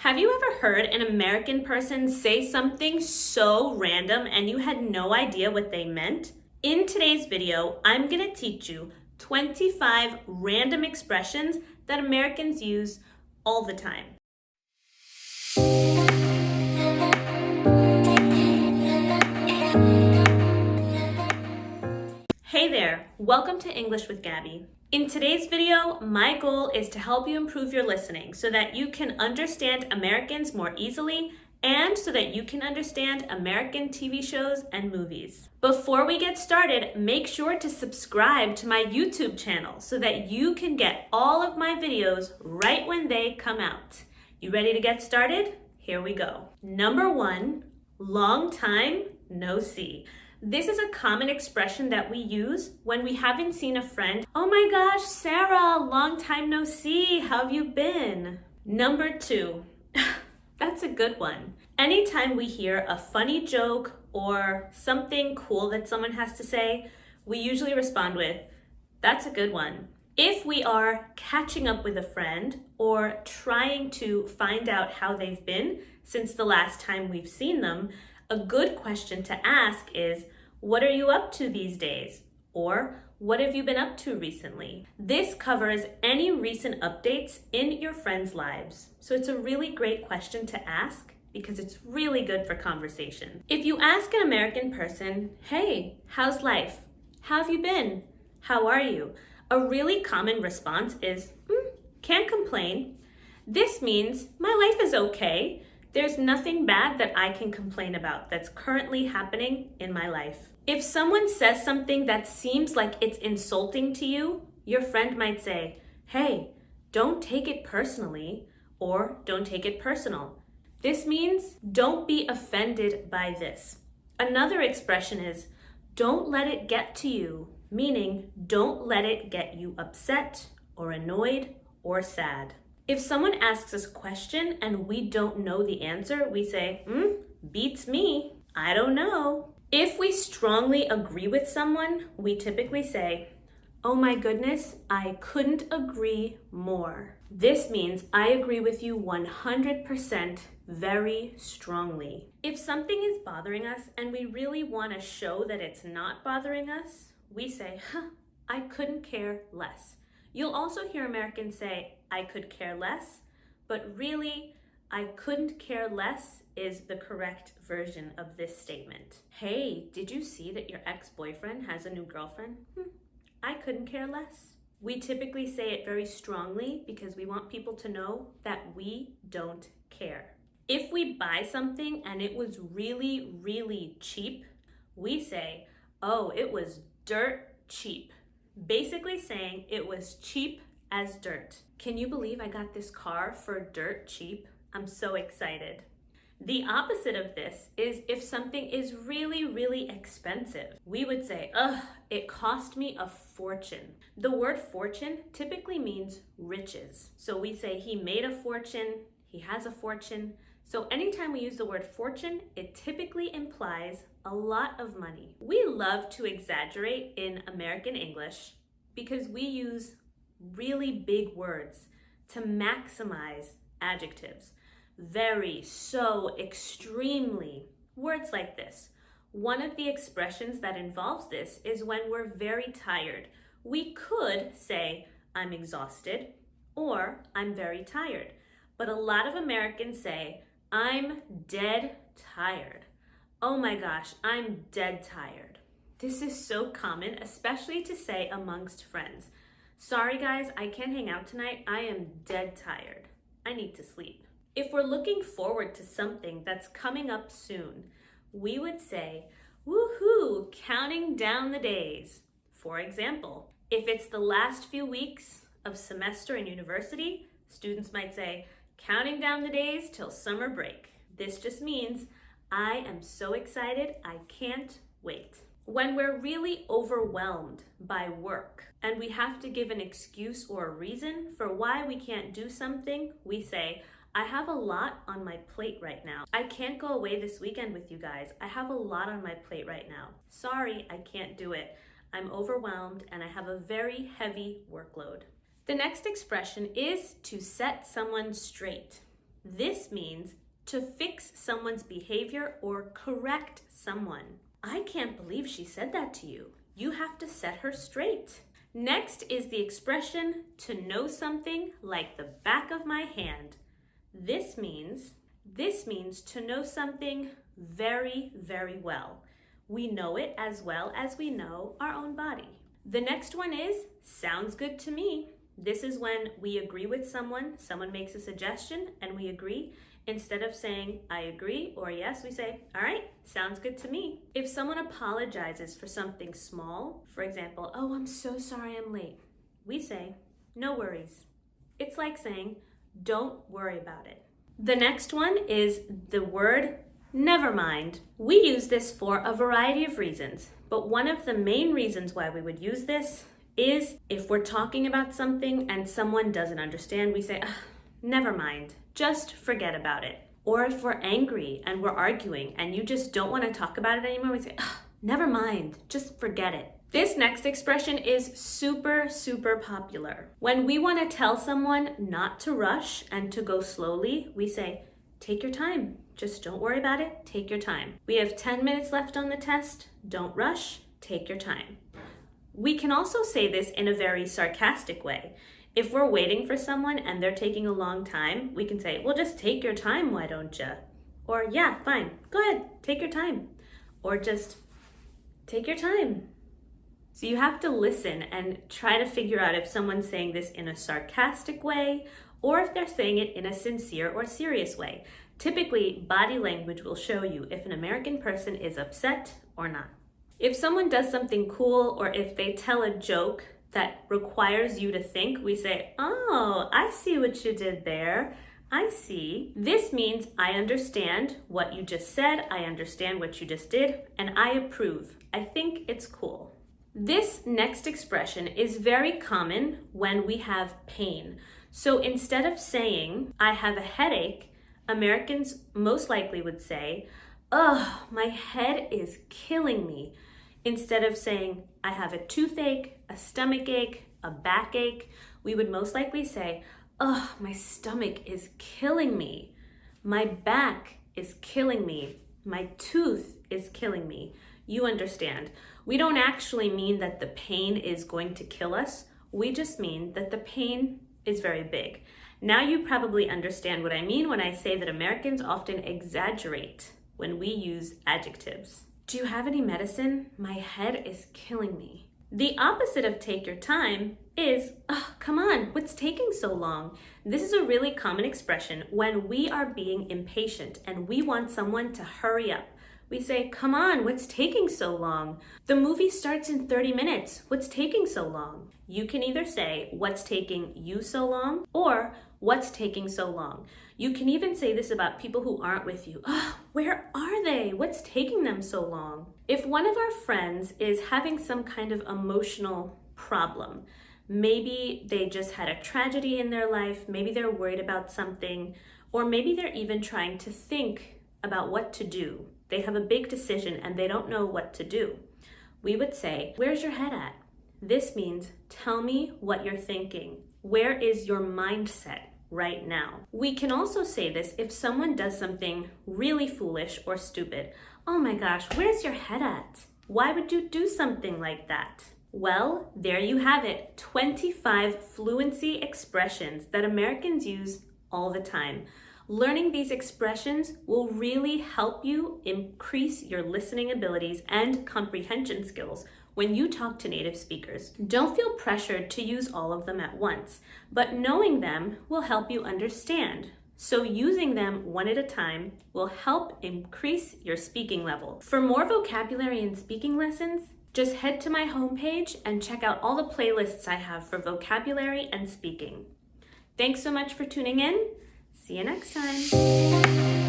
Have you ever heard an American person say something so random and you had no idea what they meant? In today's video, I'm going to teach you 25 random expressions that Americans use all the time. Hey there, welcome to English with Gabby. In today's video, my goal is to help you improve your listening so that you can understand Americans more easily and so that you can understand American TV shows and movies. Before we get started, make sure to subscribe to my YouTube channel so that you can get all of my videos right when they come out. You ready to get started? Here we go. Number 1, long time no see. This is a common expression that we use when we haven't seen a friend. Oh my gosh, Sarah, long time no see. How have you been? Number 2, that's a good one. Anytime we hear a funny joke or something cool that someone has to say, we usually respond with, that's a good one. If we are catching up with a friend or trying to find out how they've been since the last time we've seen them, a good question to ask is, what are you up to these days? Or what have you been up to recently? This covers any recent updates in your friends' lives. So it's a really great question to ask because it's really good for conversation. If you ask an American person, hey, how's life? How have you been? How are you? A really common response is, can't complain. This means my life is okay. There's nothing bad that I can complain about that's currently happening in my life. If someone says something that seems like it's insulting to you, your friend might say, hey, don't take it personally, or don't take it personal. This means don't be offended by this. Another expression is, don't let it get to you, meaning don't let it get you upset or annoyed or sad. If someone asks us a question and we don't know the answer, we say, beats me, I don't know. If we strongly agree with someone, we typically say, oh my goodness, I couldn't agree more. This means I agree with you 100% very strongly. If something is bothering us and we really want to show that it's not bothering us, we say, I couldn't care less. You'll also hear Americans say, I could care less, but really, I couldn't care less is the correct version of this statement. Hey, did you see that your ex-boyfriend has a new girlfriend? I couldn't care less. We typically say it very strongly because we want people to know that we don't care. If we buy something and it was really, really cheap, we say, oh, it was dirt cheap. Basically saying it was cheap as dirt. Can you believe I got this car for dirt cheap? I'm so excited. The opposite of this is if something is really, really expensive. We would say, it cost me a fortune. The word fortune typically means riches. So we say he made a fortune, he has a fortune. So anytime we use the word fortune, it typically implies a lot of money. We love to exaggerate in American English because we use really big words to maximize adjectives. Very, so, extremely. Words like this. One of the expressions that involves this is when we're very tired. We could say, I'm exhausted, or I'm very tired. But a lot of Americans say, I'm dead tired. Oh my gosh, I'm dead tired. This is so common, especially to say amongst friends. Sorry guys, I can't hang out tonight. I am dead tired. I need to sleep. If we're looking forward to something that's coming up soon, we would say, woohoo, counting down the days. For example, if it's the last few weeks of semester in university, students might say, counting down the days till summer break. This just means I am so excited, I can't wait. When we're really overwhelmed by work and we have to give an excuse or a reason for why we can't do something, we say, I have a lot on my plate right now. I can't go away this weekend with you guys. I have a lot on my plate right now. Sorry, I can't do it. I'm overwhelmed and I have a very heavy workload. The next expression is to set someone straight. This means to fix someone's behavior or correct someone. I can't believe she said that to you. You have to set her straight. Next is the expression to know something like the back of my hand. This means to know something very, very well. We know it as well as we know our own body. The next one is sounds good to me. This is when we agree with someone makes a suggestion and we agree. Instead of saying, I agree or yes, we say, all right, sounds good to me. If someone apologizes for something small, for example, oh, I'm so sorry I'm late, we say, no worries. It's like saying, don't worry about it. The next one is the word never mind. We use this for a variety of reasons, but one of the main reasons why we would use this is if we're talking about something and someone doesn't understand, we say, never mind, just forget about it. Or if we're angry and we're arguing and you just don't want to talk about it anymore, we say, never mind, just forget it. This next expression is super, super popular. When we want to tell someone not to rush and to go slowly, we say, take your time. Just don't worry about it, take your time. We have 10 minutes left on the test, don't rush, take your time. We can also say this in a very sarcastic way. If we're waiting for someone and they're taking a long time, we can say, well, just take your time, why don't you? Or, yeah, fine, go ahead, take your time. Or just take your time. So you have to listen and try to figure out if someone's saying this in a sarcastic way or if they're saying it in a sincere or serious way. Typically, body language will show you if an American person is upset or not. If someone does something cool or if they tell a joke that requires you to think, we say, oh, I see what you did there. I see. This means I understand what you just said, I understand what you just did, and I approve. I think it's cool. This next expression is very common when we have pain. So instead of saying, I have a headache, Americans most likely would say, oh, my head is killing me. Instead of saying, I have a toothache, a stomach ache, a backache, we would most likely say, oh, my stomach is killing me. My back is killing me. My tooth is killing me. You understand. We don't actually mean that the pain is going to kill us. We just mean that the pain is very big. Now you probably understand what I mean when I say that Americans often exaggerate when we use adjectives. Do you have any medicine? My head is killing me. The opposite of take your time is, oh, come on, what's taking so long? This is a really common expression when we are being impatient and we want someone to hurry up. We say, come on, what's taking so long? The movie starts in 30 minutes. What's taking so long? You can either say, what's taking you so long? Or, what's taking so long? You can even say this about people who aren't with you. Oh, where are they? What's taking them so long? If one of our friends is having some kind of emotional problem, maybe they just had a tragedy in their life, maybe they're worried about something, or maybe they're even trying to think about what to do. They have a big decision and they don't know what to do. We would say, where's your head at? This means, tell me what you're thinking. Where is your mindset right now? We can also say this if someone does something really foolish or stupid. Oh my gosh, where's your head at? Why would you do something like that? Well, there you have it, 25 fluency expressions that Americans use all the time. Learning these expressions will really help you increase your listening abilities and comprehension skills when you talk to native speakers. Don't feel pressured to use all of them at once, but knowing them will help you understand. So using them one at a time will help increase your speaking level. For more vocabulary and speaking lessons, just head to my homepage and check out all the playlists I have for vocabulary and speaking. Thanks so much for tuning in. See you next time.